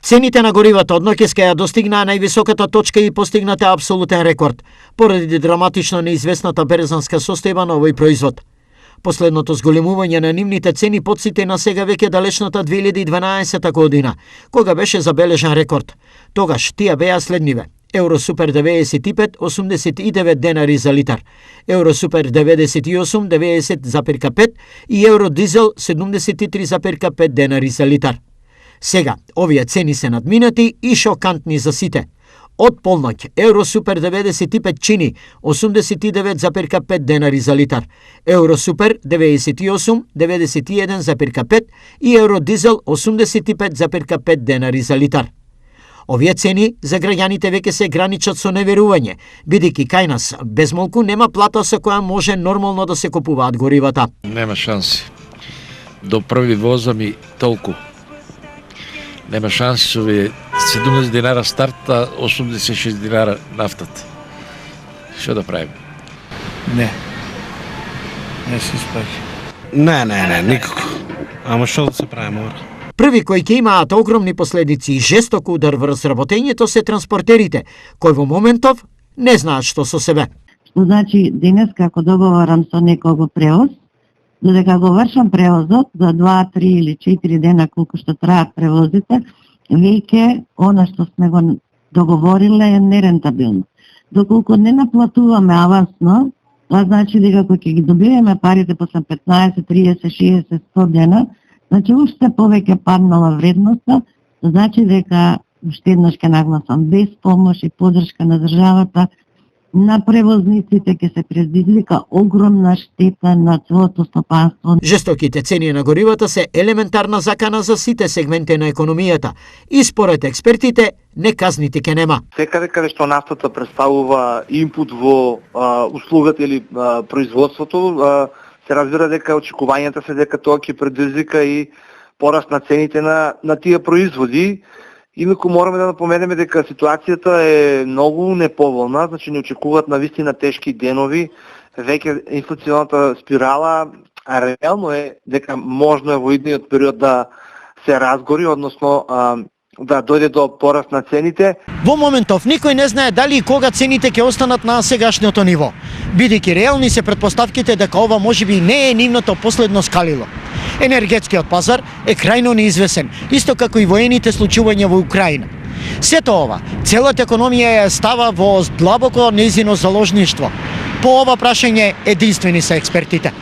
Цените на горивата од ноќеска ја достигнаа највисоката точка и постигнате апсолутен рекорд, поради драматично неизвестната берзанска состојба на овој производ. Последното зголемување на нивните цени потсети на сега веќе далечната 2012 година, кога беше забележан рекорд. Тогаш тие беа следниве: Евро Супер 95 89 денари за литар, Евро Супер 98 90,5 и Евро Дизел 73,5 денари за литар. Сега, овие цени се надминати и шокантни за сите. Од полноќ, Евро Супер 95 чини 89,5 денари за литар, Евро Супер 98 91,5 и Евро Дизел 85,5 денари за литар. Овие цени за граѓаните веќе се граничат со неверување, бидејќи кај нас безмолку нема плата со која може нормално да се купуваат горивата. Нема шанси. До први возам и толку. Нема шанси со овие 70 динара старта, 86 динара нафтата. Што да правим? Не. Не се исплаќа. Не, никако. Ама што да се прави мора? Први кои ќе имаат огромни последици и жесток удар врз работењето се транспортерите, кои во моментов не знаат што со себе. Што значи денес како договарам со некого превоз, додека го вршам превозот за 2, 3 или 4 дена колку што траат превозите, веќе она што сме го договориле е нерентабилно. Доколку не наплатуваме авансно, тоа значи дека кога ќе ги добиеме парите после 15, 30, 60, 100 дена, значи уште повеќе паднала вредноста, значи дека уште еднаш ќе нагласам, без помош и поддршка на државата, на превозниците ќе се предизвика огромна штета на целото стопанство. Жестоките цени на горивата се елементарна закана за сите сегменти на економијата и според експертите не казните ќе нема. Секаде каде што нафтата представува инпут во услугата или производството, се разбира дека очекувањата се дека тоа ќе предизвика и пораст на цените на тие производи. Инаку мораме да напоменеме дека ситуацијата е многу неповолна, значи не очекуваат навистина тешки денови, веќе инфлационата спирала, а реално е дека можно е во идниот период да се разгори, односно да дојде до пораст на цените. Во моментов никој не знае дали и кога цените ќе останат на сегашното ниво, бидејќи реални се претпоставките дека ова можеби не е нивното последно скалило. Енергетскиот пазар е крајно неизвесен, исто како и воените случувања во Украина. Сето ова, целата економија ја става во длабоко нејзино заложништво. По ова прашање единствени се експертите.